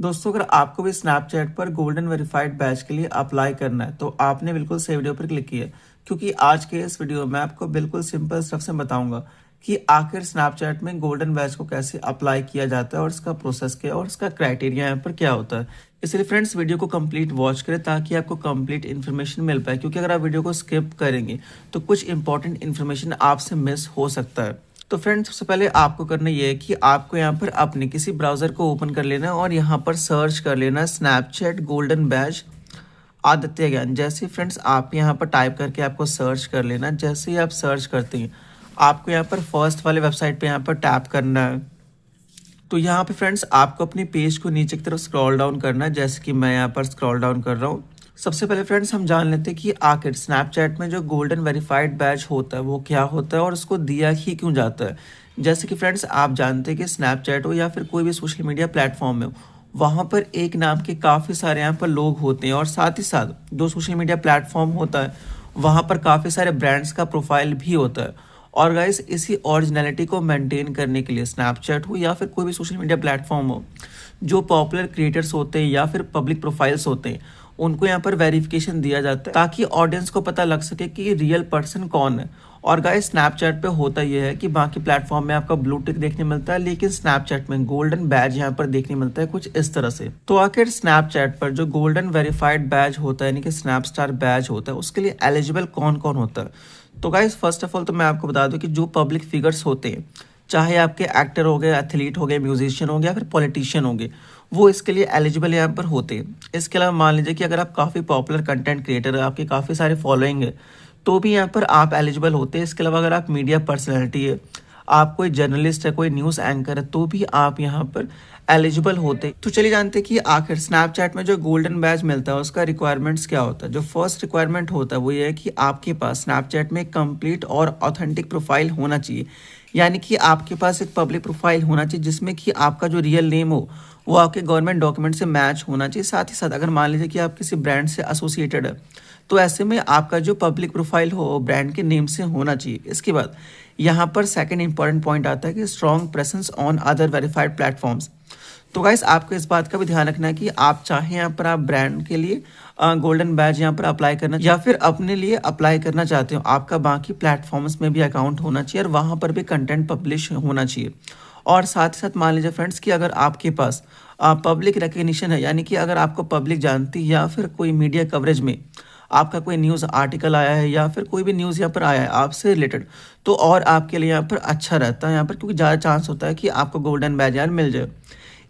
दोस्तों, अगर आपको भी स्नैपचैट पर गोल्डन वेरीफाइड बैच के लिए अप्लाई करना है तो आपने बिल्कुल सही वीडियो पर क्लिक किया, क्योंकि आज के इस वीडियो में आपको बिल्कुल सिंपल स्टेप से बताऊंगा कि आखिर स्नैपचैट में गोल्डन बैच को कैसे अप्लाई किया जाता है और इसका प्रोसेस क्या है और इसका क्राइटेरिया यहाँ पर क्या होता है। इसलिए फ्रेंड्स, वीडियो को कंप्लीट वॉच करें ताकि आपको कंप्लीट इन्फॉर्मेशन मिल पाए, क्योंकि अगर आप वीडियो को स्किप करेंगे तो कुछ इंपॉर्टेंट इन्फॉर्मेशन आपसे मिस हो सकता है। तो फ्रेंड्स, सबसे पहले आपको करना ये है कि आपको यहाँ पर अपने किसी ब्राउज़र को ओपन कर लेना है और यहाँ पर सर्च कर लेना स्नैपचैट गोल्डन बैच आदित्य ज्ञान। जैसे फ्रेंड्स आप यहाँ पर टाइप करके आपको सर्च कर लेना। जैसे ही आप सर्च करते हैं आपको यहाँ पर फर्स्ट वाले वेबसाइट पे यहाँ पर टैप करना है। तो यहाँ पे फ्रेंड्स आपको अपनी पेज को नीचे की तरफ स्क्रॉल डाउन करना है, जैसे कि मैं यहाँ पर स्क्रॉल डाउन कर रहा हूँ। सबसे पहले फ्रेंड्स हम जान लेते हैं कि आखिर स्नैपचैट में जो गोल्डन वेरीफाइड बैच होता है वो क्या होता है और उसको दिया ही क्यों जाता है। जैसे कि फ्रेंड्स आप जानते हैं कि स्नैपचैट हो या फिर कोई भी सोशल मीडिया प्लेटफॉर्म में हो, वहाँ पर एक नाम के काफ़ी सारे यहाँ पर लोग होते हैं और साथ ही साथ जो सोशल मीडिया प्लेटफॉर्म होता है वहाँ पर काफ़ी सारे ब्रांड्स का प्रोफाइल भी होता है। और गाइस, इसी ओरिजिनलिटी को मेंटेन करने के लिए स्नैपचैट हो या फिर कोई भी सोशल मीडिया प्लेटफॉर्म हो, जो पॉपुलर क्रिएटर्स होते हैं या फिर पब्लिक प्रोफाइल्स होते हैं उनको यहाँ पर वेरिफिकेशन दिया जाता है ताकि ऑडियंस को पता लग सके कि रियल पर्सन कौन है। और गाइस, स्नैपचैट पे होता यह है कि बाकी प्लेटफॉर्म में आपका ब्लू टिक देखने मिलता है, लेकिन स्नैपचैट में गोल्डन बैज यहाँ पर देखने मिलता है कुछ इस तरह से। तो आखिर स्नैपचैट पर जो गोल्डन वेरीफाइड बैज होता है यानी कि स्नैपस्टार बैज होता है, उसके लिए एलिजिबल कौन कौन होता है। तो गाइस, फर्स्ट ऑफ ऑल तो मैं आपको बता दूं कि जो पब्लिक फिगर्स होते हैं, चाहे आपके एक्टर हो गए, एथलीट हो गए, म्यूजिशियन हो गया, फिर पॉलिटिशियन हो गए, वो इसके लिए एलिजिबल यहाँ पर होते हैं। इसके अलावा मान लीजिए कि अगर आप काफ़ी पॉपुलर कंटेंट क्रिएटर है, आपकी काफ़ी सारे फॉलोइंग है, तो भी यहाँ पर आप एलिजिबल होते हैं। इसके अलावा अगर आप मीडिया पर्सनैलिटी है, आप कोई जर्नलिस्ट है, कोई न्यूज़ एंकर है, तो भी आप यहाँ पर एलिजिबल होते। तो चलिए जानते हैं कि आखिर स्नैपचैट में जो गोल्डन बैज मिलता है उसका रिक्वायरमेंट्स क्या होता है। जो फर्स्ट रिक्वायरमेंट होता है वो ये है कि आपके पास स्नैपचैट में कंप्लीट और ऑथेंटिक प्रोफाइल होना चाहिए, यानी कि आपके पास एक पब्लिक प्रोफाइल होना चाहिए जिसमें कि आपका जो रियल नेम हो वो आपके गवर्नमेंट डॉक्यूमेंट से मैच होना चाहिए। साथ ही साथ अगर मान लीजिए कि आप किसी ब्रांड से एसोसिएटेड है तो ऐसे में आपका जो पब्लिक प्रोफाइल हो ब्रांड के नेम से होना चाहिए। इसके बाद यहाँ पर सेकंड इंपॉर्टेंट पॉइंट आता है कि strong presence on other verified platforms. तो गाइस, आपको इस बात का भी ध्यान रखना है कि आप चाहे यहाँ पर आप ब्रांड के लिए गोल्डन बैज यहाँ पर अप्लाई करना या फिर अपने लिए अप्लाई करना चाहते हो, आपका बाकी प्लेटफॉर्म्स में भी अकाउंट होना चाहिए और वहाँ पर भी कंटेंट पब्लिश होना चाहिए। और साथ ही साथ मान लीजिए फ्रेंड्स कि अगर आपके पास पब्लिक रिकग्निशन है, यानी कि अगर आपको पब्लिक जानती है या फिर कोई मीडिया कवरेज में आपका कोई न्यूज़ आर्टिकल आया है या फिर कोई भी न्यूज़ यहाँ पर आया है आपसे रिलेटेड, तो और आपके लिए यहाँ पर अच्छा रहता है यहाँ पर, क्योंकि ज़्यादा चांस होता है कि आपको गोल्डन बैज यार मिल जाए।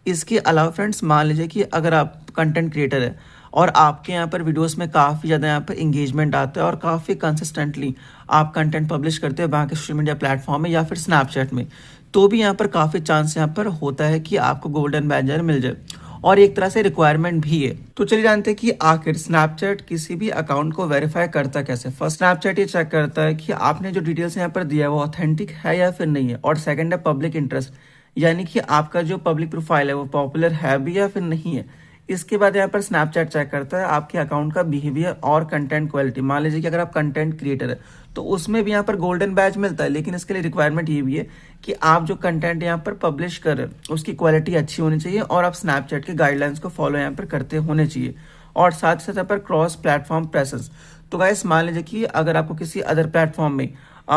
इसके अलावा फ्रेंड्स मान लीजिए कि अगर आप कंटेंट क्रिएटर है और आपके यहाँ पर वीडियोस में काफ़ी ज़्यादा यहाँ पर इंगेजमेंट आता है और काफ़ी कंसिस्टेंटली आप कंटेंट पब्लिश करते हैं बाकी सोशल मीडिया प्लेटफॉर्म में या फिर स्नैपचैट में, तो भी यहाँ पर काफ़ी चांस यहाँ पर होता है कि आपको गोल्डन बैजर मिल जाए और एक तरह से रिक्वायरमेंट भी है। तो चलिए जानते हैं कि आखिर स्नैपचैट किसी भी अकाउंट को वेरीफाई करता कैसे। फर्स्ट, स्नैपचैट ये चेक करता है कि आपने जो डिटेल्स यहाँ पर दिया है वो ऑथेंटिक है या फिर नहीं है। और सेकंड है पब्लिक इंटरेस्ट, यानी कि आपका जो पब्लिक प्रोफाइल है वो पॉपुलर है भी या फिर नहीं है। इसके बाद यहाँ पर स्नैपचैट चेक करता है आपके अकाउंट का बिहेवियर और कंटेंट क्वालिटी। मान लीजिए कि अगर आप कंटेंट क्रिएटर है तो उसमें भी यहाँ पर गोल्डन बैज मिलता है, लेकिन इसके लिए रिक्वायरमेंट ये भी है कि आप जो कंटेंट यहाँ पर पब्लिश कर रहे हैं उसकी क्वालिटी अच्छी होनी चाहिए और आप स्नैपचैट के गाइडलाइंस को फॉलो यहाँ पर करते होने चाहिए। और साथ ही साथ यहाँ पर क्रॉस प्लेटफॉर्म प्रेजेंस। तो गाइस, मान लीजिए कि अगर आपको किसी अदर प्लेटफॉर्म में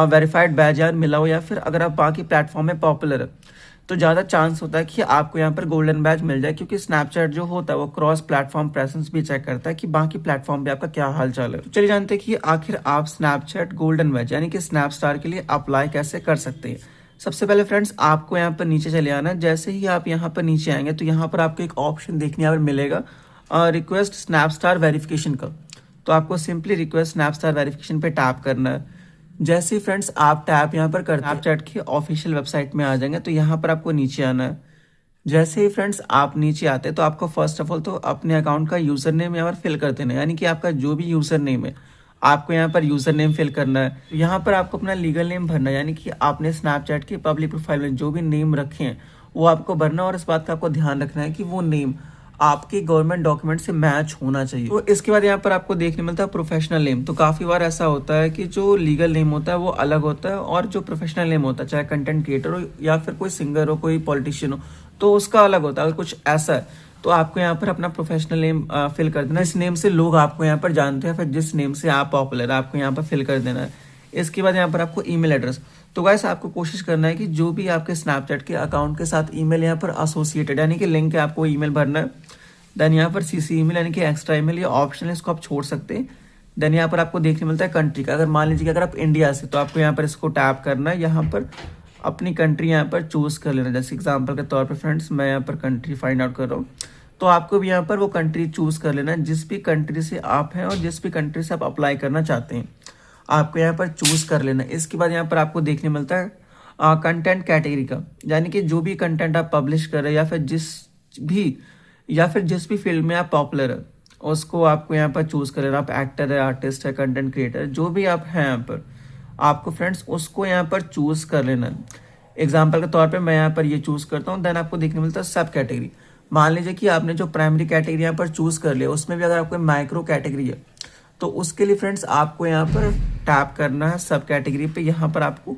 वेरीफाइड बैज यार मिला हो या फिर अगर आप बाकी प्लेटफॉर्म में पॉपुलर है, तो ज़्यादा चांस होता है कि आपको यहाँ पर गोल्डन बैज मिल जाए, क्योंकि स्नैपचैट जो होता है वो क्रॉस प्लेटफॉर्म प्रेजेंस भी चेक करता है कि बाकी प्लेटफॉर्म पे आपका क्या हाल चाल है। तो चलिए जानते हैं कि आखिर आप स्नैपचैट गोल्डन बैज यानी कि स्नैपस्टार के लिए अप्लाई कैसे कर सकते हैं। सबसे पहले फ्रेंड्स आपको यहाँ पर नीचे चले आना है। जैसे ही आप यहाँ पर नीचे आएंगे तो यहाँ पर आपको एक ऑप्शन देखने यहाँ पर मिलेगा रिक्वेस्ट स्नैपस्टार वेरिफिकेशन का। तो आपको सिंपली रिक्वेस्ट स्नैपस्टार वेरिफिकेशन पे टैप करना है। जैसे ही फ्रेंड्स आप टैप यहाँ पर कर स्नैपचैट की ऑफिशियल वेबसाइट में आ जाएंगे तो यहाँ पर आपको नीचे आना है। जैसे ही फ्रेंड्स आप नीचे आते हैं तो आपको फर्स्ट ऑफ ऑल तो अपने अकाउंट का यूज़र नेम यहाँ पर फिल कर देना है, यानी कि आपका जो भी यूज़र नेम है आपको यहाँ पर यूज़र नेम फिल करना है। यहाँ पर आपको अपना लीगल नेम भरना है, यानी कि आपने स्नैपचैट की पब्लिक प्रोफाइल में जो भी नेम रखे हैं वो आपको भरना है और इस बात का आपको ध्यान रखना है कि वो नेम आपके गवर्नमेंट डॉक्यूमेंट से मैच होना चाहिए। तो इसके बाद यहाँ पर आपको देखने मिलता है प्रोफेशनल नेम। तो काफ़ी बार ऐसा होता है कि जो लीगल नेम होता है वो अलग होता है और जो प्रोफेशनल नेम होता है, चाहे कंटेंट क्रिएटर हो या फिर कोई सिंगर हो, कोई पॉलिटिशियन हो, तो उसका अलग होता है। कुछ ऐसा है तो आपको यहाँ पर अपना प्रोफेशनल नेम फिल कर देना, इस नेम से लोग आपको यहाँ पर जानते हैं, फिर जिस नेम से आप पॉपुलर है आपको यहाँ पर फिल कर देना है। इसके बाद यहाँ पर आपको ईमेल एड्रेस, तो गाइस आपको कोशिश करना है कि जो भी आपके स्नैपचैट के अकाउंट के साथ ईमेल यहाँ पर एसोसिएटेड यानी कि लिंक है, आपको ईमेल भरना है। देन यहाँ पर सीसी ईमेल यानी कि एक्स्ट्रा ईमेल, ये ऑप्शन है, इसको आप छोड़ सकते हैं। देन यहाँ पर आपको देखने मिलता है कंट्री का, अगर मान लीजिए कि अगर आप इंडिया से, तो आपको यहाँ पर इसको टैप करना है, यहाँ पर अपनी कंट्री यहाँ पर चूज कर लेना। जैसे एग्जांपल के तौर पे फ्रेंड्स मैं यहाँ पर कंट्री फाइंड आउट कर रहा हूँ, तो आपको भी यहाँ पर वो कंट्री चूज कर लेना है जिस भी कंट्री से आप हैं और जिस भी कंट्री से आप अप्लाई करना चाहते हैं, आपको यहाँ पर चूज कर लेना है। इसके बाद यहाँ पर आपको देखने मिलता है कंटेंट कैटेगरी का, यानी कि जो भी कंटेंट आप पब्लिश कर रहे हैं या फिर जिस भी फील्ड में आप पॉपुलर है उसको आपको यहाँ पर चूज कर लेना। आप एक्टर है, आर्टिस्ट है, कंटेंट क्रिएटर, जो भी आप हैं यहाँ पर आपको फ्रेंड्स उसको यहाँ पर चूज कर लेना। एग्जाम्पल के तौर पे मैं यहाँ पर ये चूज करता हूँ। देन आपको देखने मिलता है सब कैटेगरी। मान लीजिए कि आपने जो प्राइमरी कैटेगरी यहाँ पर चूज कर लिया, उसमें भी अगर आपको माइक्रो कैटेगरी है तो उसके लिए फ्रेंड्स आपको यहाँ पर टैप करना है सब कैटेगरी पे, यहाँ पर आपको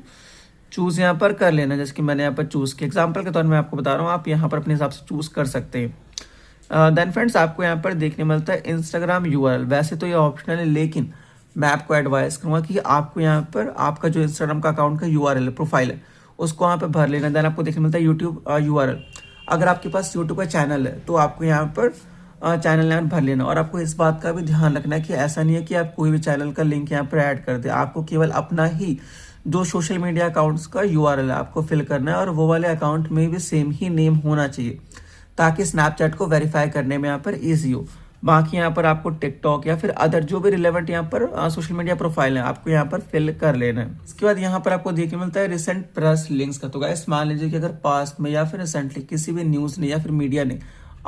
चूज यहाँ पर कर लेना। जैसे कि मैंने यहाँ पर चूज किया, एग्जाम्पल के तौर में आपको बता रहा हूँ, आप यहाँ पर अपने हिसाब से चूज कर सकते हैं। देन फ्रेंड्स आपको यहाँ पर देखने मिलता है इंस्टाग्राम यूआरएल। वैसे तो ये ऑप्शनल है, लेकिन मैं आपको एडवाइस करूंगा कि आपको यहाँ पर आपका जो इंस्टाग्राम का अकाउंट का यूआरएल है, प्रोफाइल है, उसको यहाँ पे भर लेना। देन आपको देखने मिलता है यूट्यूब यूआरएल। अगर आपके पास यूट्यूब का चैनल है तो आपको यहाँ पर चैनल नेम भर लेना। और आपको इस बात का भी ध्यान रखना है कि ऐसा नहीं है कि आप कोई भी चैनल का लिंक यहाँ पर ऐड कर दे, आपको केवल अपना ही जो सोशल मीडिया अकाउंट्स का यूआरएल है आपको फिल करना है, और वो वाले अकाउंट में भी सेम ही नेम होना चाहिए ताकि स्नैपचैट को वेरीफाई करने में यहाँ पर ईजी हो। बाकी यहाँ पर आपको टिकटॉक या फिर अदर जो भी रिलेवेंट यहाँ पर सोशल मीडिया प्रोफाइल है आपको यहाँ पर फिल कर लेना है। इसके बाद यहाँ पर आपको देखने मिलता है रिसेंट प्रेस लिंक्स का। तो गाइस मान लीजिए कि अगर पास्ट में या फिर रिसेंटली किसी भी न्यूज ने या फिर मीडिया ने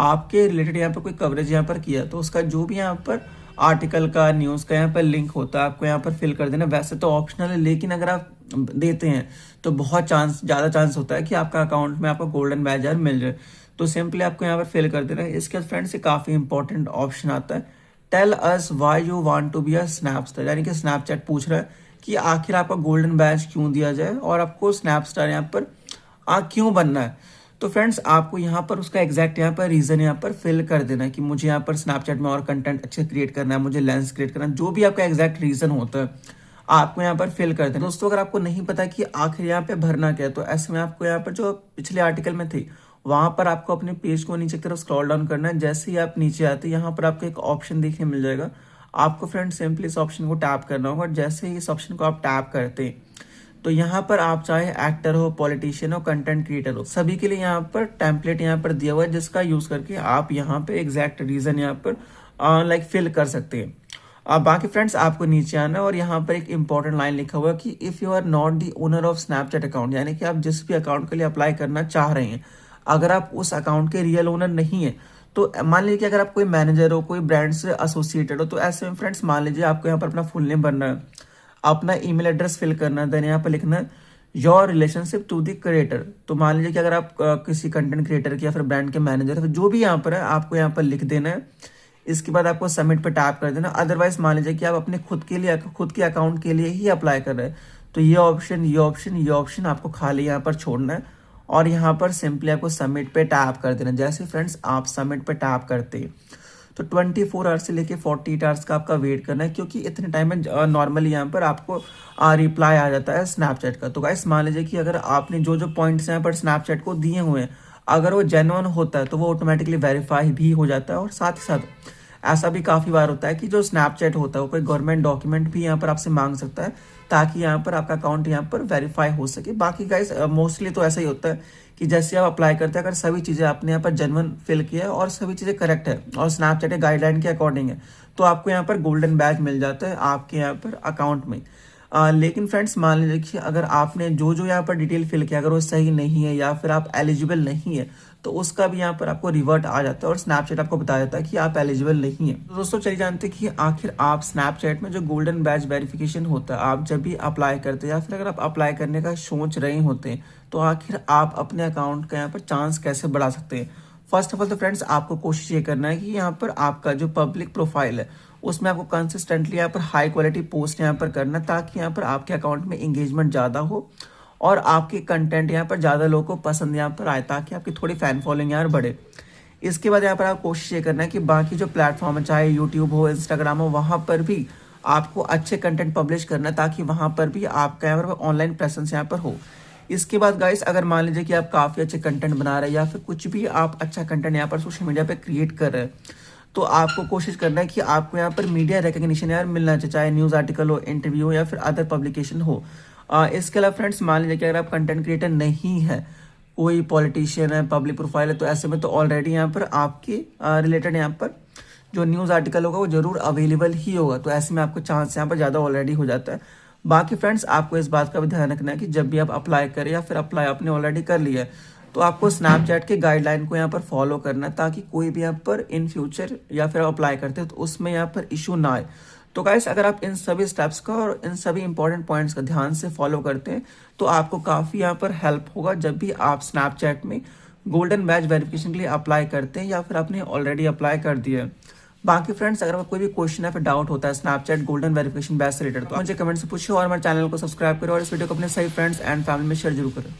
आपके रिलेटेड यहाँ पर कोई कवरेज यहाँ पर किया, तो उसका जो भी यहाँ पर आर्टिकल का, न्यूज का यहाँ पर लिंक होता है आपको यहाँ पर फिल कर देना। वैसे तो ऑप्शनल है, लेकिन अगर आप देते हैं तो बहुत ज्यादा चांस होता है कि आपका अकाउंट में आपको गोल्डन बैज मिल जाए। तो सिंपली आपको यहाँ पर फिल कर देना है। इसके बाद फ्रेंड्स काफी इंपॉर्टेंट ऑप्शन आता है, tell us why you want to be a snapstar, यानी कि स्नैपचैट पूछ रहा है कि आखिर आपका गोल्डन बैज क्यों दिया जाए और आपको स्नैपस्टार यहाँ पर क्यों बनना है। तो फ्रेंड्स आपको यहाँ पर उसका एग्जैक्ट यहाँ पर रीजन यहाँ पर फिल कर देना है कि मुझे यहाँ पर स्नैपचैट में और कंटेंट अच्छे क्रिएट करना है, मुझे लेंस क्रिएट करना है, जो भी आपका एग्जैक्ट रीजन होता है आपको यहाँ पर फिल कर देना। दोस्तों अगर आपको नहीं पता कि आखिर यहाँ पे भरना क्या है, तो ऐसे में आपको यहाँ पर जो पिछले आर्टिकल में थी वहां पर आपको अपने पेज को नीचे की तरफ स्क्रॉल डाउन करना है। जैसे ही आप नीचे आते हैं यहाँ पर आपको एक ऑप्शन देखने मिल जाएगा, आपको फ्रेंड सिंपली इस ऑप्शन को टैप करना होगा। जैसे ही इस ऑप्शन को आप टैप करते हैं तो यहाँ पर आप चाहे एक्टर हो, पॉलिटिशियन हो, कंटेंट क्रिएटर हो, सभी के लिए यहाँ पर टेम्पलेट यहाँ पर दिया हुआ है जिसका यूज करके आप यहाँ पे एग्जैक्ट रीजन यहाँ पर फिल कर सकते हैं। बाकी फ्रेंड्स आपको नीचे आना है और यहाँ पर एक इंपॉर्टेंट लाइन लिखा हुआ है कि if you are not the owner of Snapchat account, यानी कि आप जिस भी अकाउंट के लिए अप्लाई करना चाह रहे हैं, अगर आप उस अकाउंट के रियल ओनर नहीं है, तो मान लीजिए कि अगर आप कोई मैनेजर हो, कोई ब्रांड से एसोसिएटेड हो, तो ऐसे में फ्रेंड्स मान लीजिए आपको यहाँ पर अपना फुल नेम भरना है, अपना ईमेल एड्रेस फिल करना है, देन यहाँ पर लिखना है your relationship to the creator. तो मान लीजिए कि अगर आप किसी कंटेंट क्रिएटर के या फिर ब्रांड के मैनेजर है, जो भी यहाँ पर है आपको यहाँ पर लिख देना है। इसके बाद आपको सबमिट पे टैप कर देना। अदरवाइज मान लीजिए कि आप अपने खुद के अकाउंट के लिए ही अप्लाई कर रहे हैं, तो ये ऑप्शन आपको खाली यहाँ पर छोड़ना है और यहाँ पर सिंपली आपको सबमिट पे टैप कर देना। जैसे फ्रेंड्स आप सबमिट पे टैप करते हैं तो 24 आवर्स से लेके 48 आवर्स का आपका वेट करना है, क्योंकि इतने टाइम में नॉर्मली यहाँ पर आपको रिप्लाई आ जाता है स्नैपचैट का। तो गाइस मान लीजिए कि अगर आपने जो जो पॉइंट्स यहाँ पर स्नैपचैट को दिए हुए हैं, अगर वो जेन्युइन होता है तो वो ऑटोमेटिकली वेरीफाई भी हो जाता है। और साथ ही साथ ऐसा भी काफी बार होता है कि जो स्नैपचैट होता है वो कोई गवर्नमेंट डॉक्यूमेंट भी यहाँ पर आपसे मांग सकता है ताकि यहाँ पर आपका अकाउंट यहाँ पर वेरीफाई हो सके। बाकी गाइस मोस्टली तो ऐसा ही होता है कि जैसे आप अप्लाई करते हैं, अगर सभी चीजें आपने यहाँ पर जेन्युइन फिल किया है और सभी चीजें करेक्ट है और स्नैपचैट के गाइडलाइन के अकॉर्डिंग है, तो आपको यहाँ पर गोल्डन बैज मिल जाता है आपके यहाँ पर अकाउंट में। लेकिन फ्रेंड्स मान लीजिए कि अगर आपने जो जो यहाँ पर डिटेल फिल किया अगर वो सही नहीं है या फिर आप एलिजिबल नहीं है, तो उसका भी यहाँ पर आपको रिवर्ट आ जाता है और स्नैपचैट आपको बता देता है कि आप एलिजिबल नहीं है। तो दोस्तों चलिए जानते हैं कि आखिर आप स्नैपचैट में जो गोल्डन बैज वेरिफिकेशन होता है, आप जब भी अप्लाई करते हैं या फिर अगर आप अप्लाई करने का सोच रहे होते हैं, तो आखिर आप अपने अकाउंट का यहाँ पर चांस कैसे बढ़ा सकते हैं। फर्स्ट ऑफ ऑल तो फ्रेंड्स आपको कोशिश ये करना है कि यहाँ पर आपका जो पब्लिक प्रोफाइल है उसमें आपको कंसिस्टेंटली यहाँ पर हाई क्वालिटी पोस्ट यहाँ पर करना, ताकि यहाँ पर आपके अकाउंट में एंगेजमेंट ज़्यादा हो और आपके कंटेंट यहाँ पर ज़्यादा लोगों को पसंद यहाँ पर आए, ताकि आपकी थोड़ी फैन फॉलोइंग यहाँ बढ़े। इसके बाद यहाँ पर आप कोशिश ये करना है कि बाकी जो प्लेटफॉर्म है, चाहे यूट्यूब हो, इंस्टाग्राम हो, वहाँ पर भी आपको अच्छे कंटेंट पब्लिश करना है ताकि वहाँ पर भी आपका यहाँ पर ऑनलाइन प्रेजेंस यहाँ पर हो। इसके बाद गाइस, अगर मान लीजिए कि आप काफ़ी अच्छे कंटेंट बना रहे हैं या फिर कुछ भी आप अच्छा कंटेंट यहाँ पर सोशल मीडिया पे क्रिएट कर रहे हैं, तो आपको कोशिश करना है कि आपको यहाँ पर मीडिया रिकग्निशन यार मिलना चाहिए, चाहे न्यूज़ आर्टिकल हो, इंटरव्यू हो या फिर अदर पब्लिकेशन हो। इसके अलावा फ्रेंड्स, मान लीजिए कि अगर आप कंटेंट क्रिएटर नहीं है, कोई पॉलिटिशियन है, पब्लिक प्रोफाइल है, तो ऐसे में तो ऑलरेडी यहाँ पर आपके रिलेटेड यहाँ पर जो न्यूज़ आर्टिकल होगा वो जरूर अवेलेबल ही होगा, तो ऐसे में आपको चांस यहाँ पर ज़्यादा ऑलरेडी हो जाता है। बाकी फ्रेंड्स, आपको इस बात का भी ध्यान रखना है कि जब भी आप अप्लाई करें या फिर अप्लाई आपने ऑलरेडी कर लिया है, तो आपको स्नैपचैट के गाइडलाइन को यहाँ पर फॉलो करना है ताकि कोई भी यहाँ पर इन फ्यूचर या फिर अप्लाई करते हैं तो उसमें यहाँ पर इशू ना आए। तो गाइस, अगर आप इन सभी स्टेप्स का और इन सभी इंपॉर्टेंट पॉइंट्स का ध्यान से फॉलो करते हैं तो आपको काफ़ी यहाँ पर हेल्प होगा जब भी आप स्नैपचैट में गोल्डन बैच वेरिफिकेशन के लिए अप्लाई करते हैं या फिर आपने ऑलरेडी अप्लाई कर दिया है। बाकी फ्रेंड्स, अगर कोई भी क्वेश्चन या फिर डाउट होता है स्नैपचैट गोल्डन वेरिफिकेशन बैच से रिलेटेड, तो मुझे कमेंट से पूछो और हमारे चैनल को सब्सक्राइब करो और इस वीडियो को अपने सही फ्रेंड्स एंड फैमिली में शेयर जरूर करें।